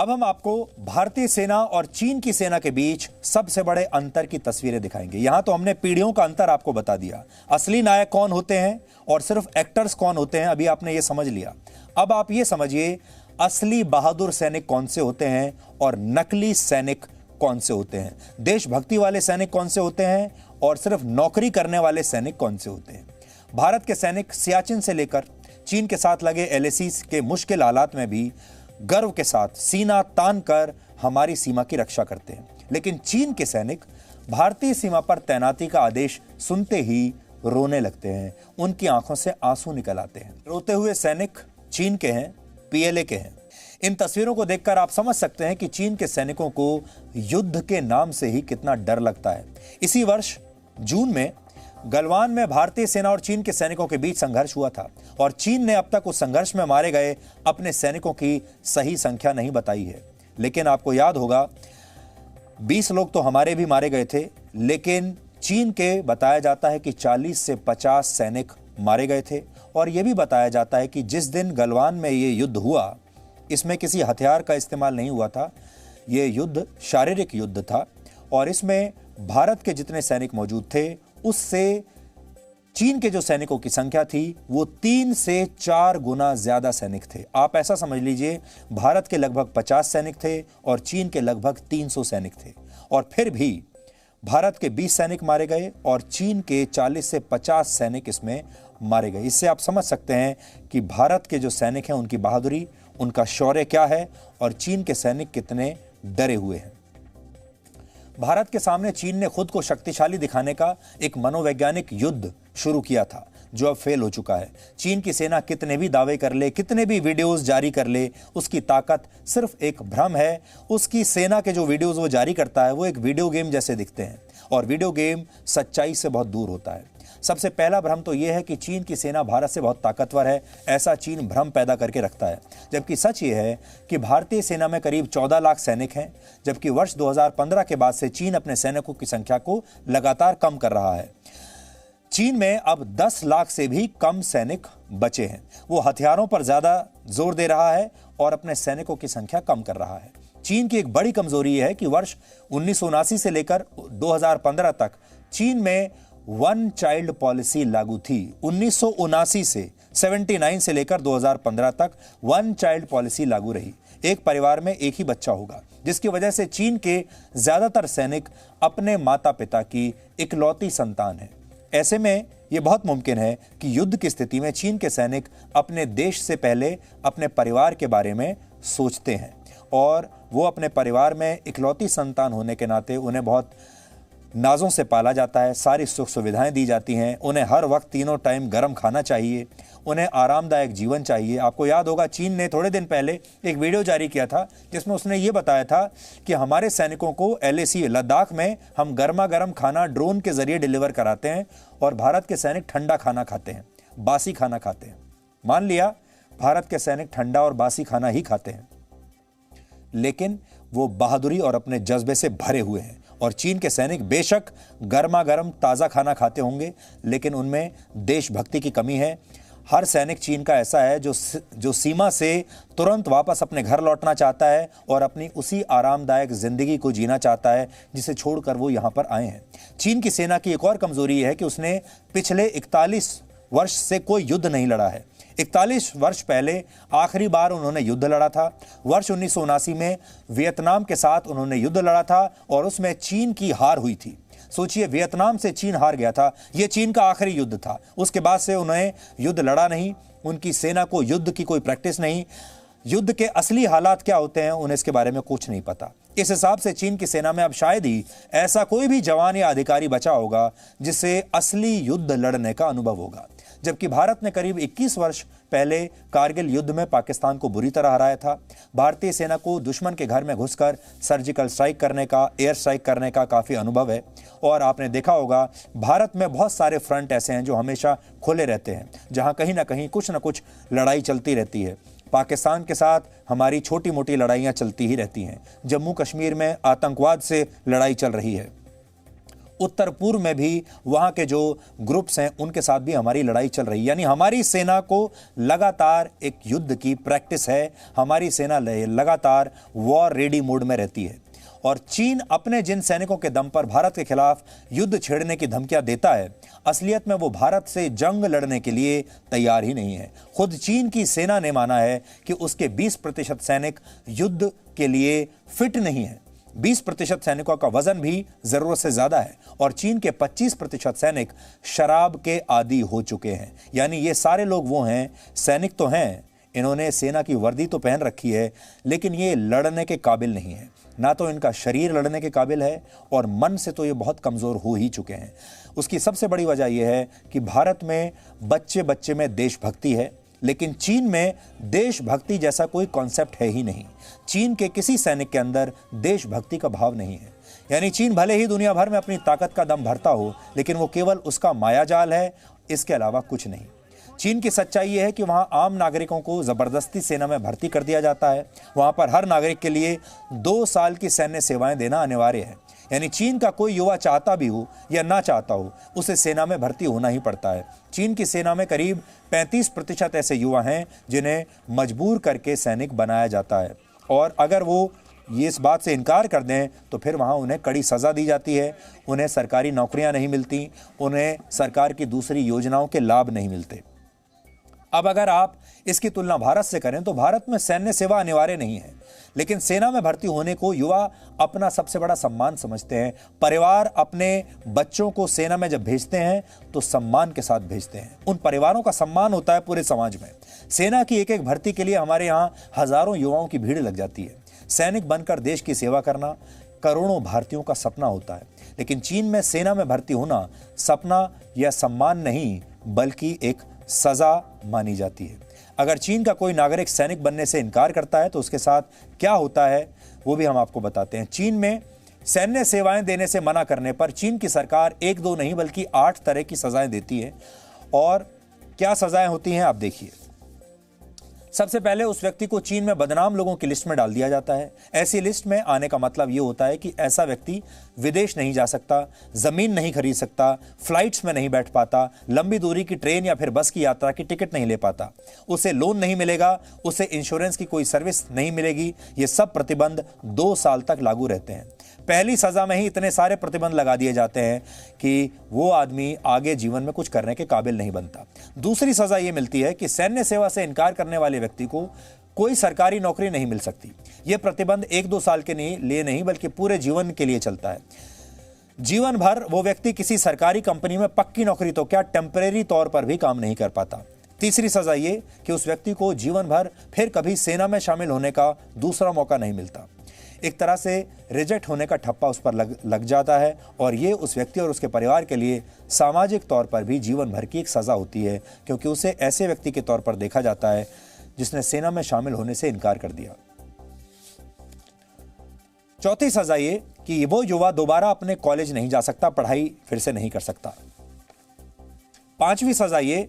अब हम आपको भारतीय सेना और चीन की सेना के बीच सबसे बड़े अंतर की तस्वीरें दिखाएंगे। यहां तो हमने पीढ़ियों का अंतर आपको बता दिया, असली नायक कौन होते हैं और सिर्फ एक्टर्स कौन होते हैं, अभी आपने ये समझ लिया। अब आप ये समझिए असली बहादुर सैनिक कौन से होते हैं और नकली सैनिक कौन से होते हैं, देशभक्ति वाले सैनिक कौन से होते हैं और सिर्फ नौकरी करने वाले सैनिक कौन से होते हैं। भारत के सैनिक सियाचिन से लेकर चीन के साथ लगे LAC के मुश्किल हालात में भी गर्व के साथ सीना तान कर हमारी सीमा की रक्षा करते हैं, लेकिन चीन के सैनिक भारतीय सीमा पर तैनाती का आदेश सुनते ही रोने लगते हैं, उनकी आंखों से आंसू निकल आते हैं। रोते हुए सैनिक चीन के हैं, PLA के हैं। इन तस्वीरों को देखकर आप समझ सकते हैं कि चीन के सैनिकों को युद्ध के नाम से ही कितना डर लगता है। इसी वर्ष जून में गलवान में भारतीय सेना और चीन के सैनिकों के बीच संघर्ष हुआ था और चीन ने अब तक उस संघर्ष में मारे गए अपने सैनिकों की सही संख्या नहीं बताई है। लेकिन आपको याद होगा 20 लोग तो हमारे भी मारे गए थे, लेकिन चीन के बताया जाता है कि 40 से 50 सैनिक मारे गए थे। और यह भी बताया जाता है कि जिस दिन गलवान में ये युद्ध हुआ, इसमें किसी हथियार का इस्तेमाल नहीं हुआ था, ये युद्ध शारीरिक युद्ध था और इसमें भारत के जितने सैनिक मौजूद थे उससे चीन के जो सैनिकों की संख्या थी वो 3 से 4 गुना ज्यादा सैनिक थे। आप ऐसा समझ लीजिए भारत के लगभग 50 सैनिक थे और चीन के लगभग 300 सैनिक थे, और फिर भी भारत के 20 सैनिक मारे गए और चीन के 40 से 50 सैनिक इसमें मारे गए। इससे आप समझ सकते हैं कि भारत के जो सैनिक हैं उनकी बहादुरी, उनका शौर्य क्या है और चीन के सैनिक कितने डरे हुए हैं। भारत के सामने चीन ने खुद को शक्तिशाली दिखाने का एक मनोवैज्ञानिक युद्ध शुरू किया था जो अब फेल हो चुका है। चीन की सेना कितने भी दावे कर ले, कितने भी वीडियोस जारी कर ले, उसकी ताकत सिर्फ एक भ्रम है। उसकी सेना के जो वीडियोस वो जारी करता है वो एक वीडियो गेम जैसे दिखते हैं और वीडियो गेम सच्चाई से बहुत दूर होता है। सबसे पहला भ्रम तो यह है कि चीन की सेना भारत से बहुत ताकतवर है, ऐसा चीन भ्रम पैदा करके रखता है। जबकि सच ये है कि भारतीय सेना में करीब 14 लाख सैनिक हैं, जबकि वर्ष 2015 के बाद से चीन अपने सैनिकों की संख्या को लगातार कम कर रहा है। चीन में अब 10 लाख से भी कम सैनिक बचे हैं। वो हथियारों पर ज्यादा जोर दे रहा है और अपने सैनिकों की संख्या कम कर रहा है। चीन की एक बड़ी कमजोरी यह है कि वर्ष 1979 से लेकर 2015 तक चीन में वन चाइल्ड पॉलिसी लागू थी। 1979 से 79 से लेकर 2015 तक वन चाइल्ड पॉलिसी लागू रही। एक परिवार में एक ही बच्चा होगा, जिसकी वजह से चीन के ज्यादातर सैनिक अपने माता पिता की इकलौती संतान हैं। ऐसे में यह बहुत मुमकिन है कि युद्ध की स्थिति में चीन के सैनिक अपने देश से पहले अपने परिवार के बारे में सोचते हैं और वो अपने परिवार में इकलौती संतान होने के नाते उन्हें बहुत नाजों से पाला जाता है, सारी सुख सुविधाएं दी जाती हैं, उन्हें हर वक्त तीनों टाइम गर्म खाना चाहिए, उन्हें आरामदायक जीवन चाहिए। आपको याद होगा चीन ने थोड़े दिन पहले एक वीडियो जारी किया था जिसमें उसने ये बताया था कि हमारे सैनिकों को LAC लद्दाख में हम गर्मा गर्म खाना ड्रोन के जरिए डिलीवर कराते हैं और भारत के सैनिक ठंडा खाना खाते हैं, बासी खाना खाते हैं। मान लिया भारत के सैनिक ठंडा और बासी खाना ही खाते हैं, लेकिन वो बहादुरी और अपने जज्बे से भरे हुए हैं। और चीन के सैनिक बेशक गर्मा गर्म ताज़ा खाना खाते होंगे, लेकिन उनमें देशभक्ति की कमी है। हर सैनिक चीन का ऐसा है जो सीमा से तुरंत वापस अपने घर लौटना चाहता है और अपनी उसी आरामदायक जिंदगी को जीना चाहता है जिसे छोड़कर वो यहाँ पर आए हैं। चीन की सेना की एक और कमजोरी है कि उसने पिछले 41 वर्ष से कोई युद्ध नहीं लड़ा है। 41 वर्ष पहले आखिरी बार उन्होंने युद्ध लड़ा था। वर्ष 1979 में वियतनाम के साथ उन्होंने युद्ध लड़ा था और उसमें चीन की हार हुई थी। सोचिए, वियतनाम से चीन हार गया था, यह चीन का आखिरी युद्ध था। उसके बाद से उन्हें युद्ध लड़ा नहीं, उनकी सेना को युद्ध की कोई प्रैक्टिस नहीं, युद्ध के असली हालात क्या होते हैं उन्हें इसके बारे में कुछ नहीं पता। इस हिसाब से चीन की सेना में अब शायद ही ऐसा कोई भी जवान या अधिकारी बचा होगा जिसे असली युद्ध लड़ने का अनुभव होगा। जबकि भारत ने करीब 21 वर्ष पहले कारगिल युद्ध में पाकिस्तान को बुरी तरह हराया था। भारतीय सेना को दुश्मन के घर में घुसकर सर्जिकल स्ट्राइक करने का, एयर स्ट्राइक करने का काफ़ी अनुभव है। और आपने देखा होगा भारत में बहुत सारे फ्रंट ऐसे हैं जो हमेशा खुले रहते हैं, जहां कहीं ना कहीं कुछ ना कुछ लड़ाई चलती रहती है। पाकिस्तान के साथ हमारी छोटी मोटी लड़ाइयाँ चलती ही रहती हैं। जम्मू कश्मीर में आतंकवाद से लड़ाई चल रही है उत्तर पूर्व में भी वहां के जो ग्रुप्स हैं उनके साथ भी हमारी लड़ाई चल रही है। यानी हमारी सेना को लगातार एक युद्ध की प्रैक्टिस है, हमारी सेना लगातार वॉर रेडी मोड में रहती है। और चीन अपने जिन सैनिकों के दम पर भारत के खिलाफ युद्ध छेड़ने की धमकियां देता है, असलियत में वो भारत से जंग लड़ने के लिए तैयार ही नहीं है। खुद चीन की सेना ने माना है कि उसके 20% सैनिक युद्ध के लिए फिट नहीं है। 20% सैनिकों का वजन भी जरूरत से ज्यादा है और चीन के 25% सैनिक शराब के आदी हो चुके हैं। यानी ये सारे लोग वो हैं, सैनिक तो हैं, इन्होंने सेना की वर्दी तो पहन रखी है, लेकिन ये लड़ने के काबिल नहीं है। ना तो इनका शरीर लड़ने के काबिल है और मन से तो ये बहुत कमजोर हो ही चुके हैं। उसकी सबसे बड़ी वजह यह है कि भारत में बच्चे बच्चे में देशभक्ति है, लेकिन चीन में देशभक्ति जैसा कोई कॉन्सेप्ट है ही नहीं। चीन के किसी सैनिक के अंदर देशभक्ति का भाव नहीं है। यानी चीन भले ही दुनिया भर में अपनी ताकत का दम भरता हो, लेकिन वो केवल उसका मायाजाल है, इसके अलावा कुछ नहीं। चीन की सच्चाई यह है कि वहां आम नागरिकों को जबरदस्ती सेना में भर्ती कर दिया जाता है। वहां पर हर नागरिक के लिए 2 साल की सैन्य सेवाएं देना अनिवार्य है। यानी चीन का कोई युवा चाहता भी हो या ना चाहता हो, उसे सेना में भर्ती होना ही पड़ता है। चीन की सेना में करीब 35% ऐसे युवा हैं जिन्हें मजबूर करके सैनिक बनाया जाता है, और अगर वो ये इस बात से इनकार कर दें तो फिर वहाँ उन्हें कड़ी सज़ा दी जाती है, उन्हें सरकारी नौकरियाँ नहीं मिलती, उन्हें सरकार की दूसरी योजनाओं के लाभ नहीं मिलते। अब अगर आप इसकी तुलना भारत से करें तो भारत में सैन्य सेवा अनिवार्य नहीं है, लेकिन सेना में भर्ती होने को युवा अपना सबसे बड़ा सम्मान समझते हैं। परिवार अपने बच्चों को सेना में जब भेजते हैं तो सम्मान के साथ भेजते हैं। उन परिवारों का सम्मान होता है पूरे समाज में। सेना की एक एक भर्ती के लिए हमारे यहाँ हजारों युवाओं की भीड़ लग जाती है। सैनिक बनकर देश की सेवा करना करोड़ों भारतीयों का सपना होता है, लेकिन चीन में सेना में भर्ती होना सपना या सम्मान नहीं, बल्कि एक सजा मानी जाती है। अगर चीन का कोई नागरिक सैनिक बनने से इनकार करता है तो उसके साथ क्या होता है वो भी हम आपको बताते हैं। चीन में सैन्य सेवाएं देने से मना करने पर चीन की सरकार 1-2 नहीं बल्कि 8 तरह की सजाएं देती है। और क्या सजाएं होती हैं आप देखिए। सबसे पहले उस व्यक्ति को चीन में बदनाम लोगों की लिस्ट में डाल दिया जाता है। ऐसी लिस्ट में आने का मतलब यह होता है कि ऐसा व्यक्ति विदेश नहीं जा सकता, जमीन नहीं खरीद सकता, फ्लाइट्स में नहीं बैठ पाता, लंबी दूरी की ट्रेन या फिर बस की यात्रा की टिकट नहीं ले पाता, उसे लोन नहीं मिलेगा, उसे इंश्योरेंस की कोई सर्विस नहीं मिलेगी। ये सब प्रतिबंध 2 साल तक लागू रहते हैं। पहली सजा में ही इतने सारे प्रतिबंध लगा दिए जाते हैं कि वो आदमी आगे जीवन में कुछ करने के काबिल नहीं बनता। दूसरी सजा ये मिलती है कि सैन्य सेवा से इनकार करने वाले व्यक्ति को कोई सरकारी नौकरी नहीं मिल सकती। यह प्रतिबंध 1-2 साल के लिए नहीं बल्कि पूरे जीवन के लिए चलता है। जीवन भर वो व्यक्ति किसी सरकारी कंपनी में पक्की नौकरी तो क्या टेम्परेरी तौर पर भी काम नहीं कर पाता। तीसरी सजा ये कि उस व्यक्ति को जीवन भर फिर कभी सेना में शामिल होने का दूसरा मौका नहीं मिलता। एक तरह से रिजेक्ट होने का ठप्पा उस पर लग जाता है, और ये उस व्यक्ति और उसके परिवार के लिए सामाजिक तौर पर भी जीवन भर की एक सजा होती है, क्योंकि उसे ऐसे व्यक्ति के तौर पर देखा जाता है जिसने सेना में शामिल होने से इनकार कर दिया। चौथी सजा ये कि वो युवा दोबारा अपने कॉलेज नहीं जा सकता, पढ़ाई फिर से नहीं कर सकता। पांचवी सजा ये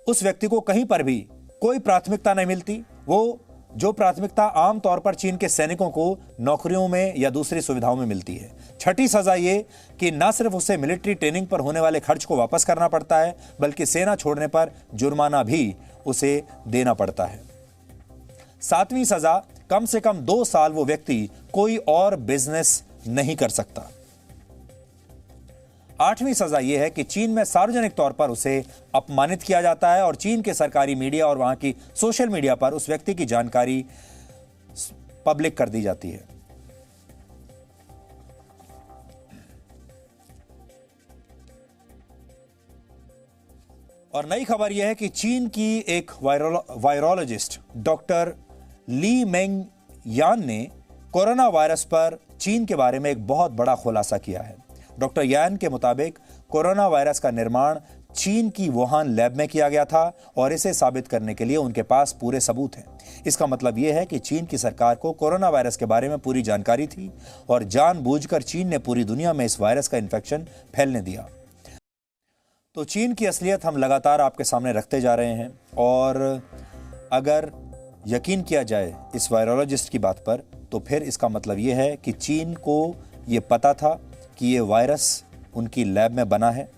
उस व्यक्ति को कहीं पर भी कोई प्राथमिकता नहीं मिलती, वो जो प्राथमिकता आमतौर पर चीन के सैनिकों को नौकरियों में या दूसरी सुविधाओं में मिलती है। छठी सजा ये कि न सिर्फ उसे मिलिट्री ट्रेनिंग पर होने वाले खर्च को वापस करना पड़ता है, बल्कि सेना छोड़ने पर जुर्माना भी उसे देना पड़ता है। सातवीं सजा, कम से कम 2 साल वो व्यक्ति कोई और बिजनेस नहीं कर सकता। आठवीं सजा यह है कि चीन में सार्वजनिक तौर पर उसे अपमानित किया जाता है और चीन के सरकारी मीडिया और वहां की सोशल मीडिया पर उस व्यक्ति की जानकारी पब्लिक कर दी जाती है। और नई खबर यह है कि चीन की एक वायरोलॉजिस्ट डॉक्टर ली मेंग यान ने कोरोना वायरस पर चीन के बारे में एक बहुत बड़ा खुलासा किया है। डॉक्टर यान के मुताबिक कोरोना वायरस का निर्माण चीन की वुहान लैब में किया गया था और इसे साबित करने के लिए उनके पास पूरे सबूत हैं। इसका मतलब यह है कि चीन की सरकार को कोरोना वायरस के बारे में पूरी जानकारी थी और जानबूझकर चीन ने पूरी दुनिया में इस वायरस का इन्फेक्शन फैलने दिया। तो चीन की असलियत हम लगातार आपके सामने रखते जा रहे हैं, और अगर यकीन किया जाए इस वायरोलॉजिस्ट की बात पर, तो फिर इसका मतलब यह है कि चीन को यह पता था कि ये वायरस उनकी लैब में बना है।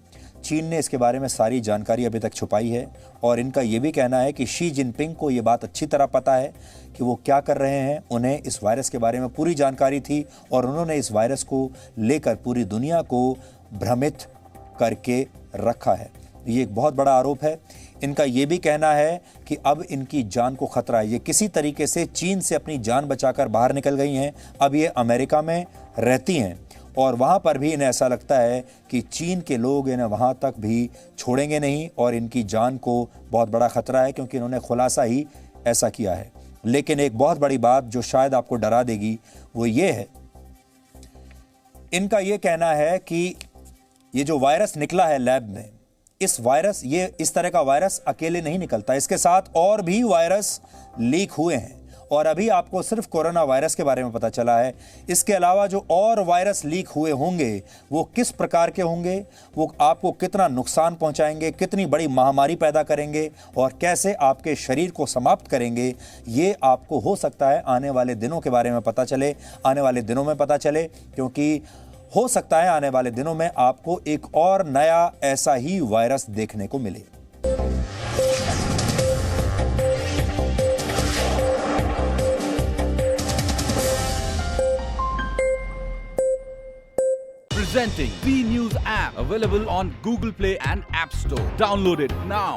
चीन ने इसके बारे में सारी जानकारी अभी तक छुपाई है और इनका ये भी कहना है कि शी जिनपिंग को ये बात अच्छी तरह पता है कि वो क्या कर रहे हैं। उन्हें इस वायरस के बारे में पूरी जानकारी थी और उन्होंने इस वायरस को लेकर पूरी दुनिया को भ्रमित करके रखा है। ये एक बहुत बड़ा आरोप है। इनका ये भी कहना है कि अब इनकी जान को खतरा है। ये किसी तरीके से चीन से अपनी जान बचाकर बाहर निकल गई हैं। अब ये अमेरिका में रहती हैं और वहाँ पर भी इन्हें ऐसा लगता है कि चीन के लोग इन्हें वहाँ तक भी छोड़ेंगे नहीं और इनकी जान को बहुत बड़ा खतरा है, क्योंकि इन्होंने खुलासा ही ऐसा किया है। लेकिन एक बहुत बड़ी बात जो शायद आपको डरा देगी वो ये है, इनका ये कहना है कि ये जो वायरस निकला है लैब में, इस तरह का वायरस अकेले नहीं निकलता, इसके साथ और भी वायरस लीक हुए हैं और अभी आपको सिर्फ कोरोना वायरस के बारे में पता चला है। इसके अलावा जो और वायरस लीक हुए होंगे वो किस प्रकार के होंगे, वो आपको कितना नुकसान पहुंचाएंगे, कितनी बड़ी महामारी पैदा करेंगे और कैसे आपके शरीर को समाप्त करेंगे, ये आपको हो सकता है आने वाले दिनों के बारे में पता चले, आने वाले दिनों में पता चले, क्योंकि हो सकता है आने वाले दिनों में आपको एक और नया ऐसा ही वायरस देखने को मिले। Presenting V News app, available on Google Play and App Store. Download it now.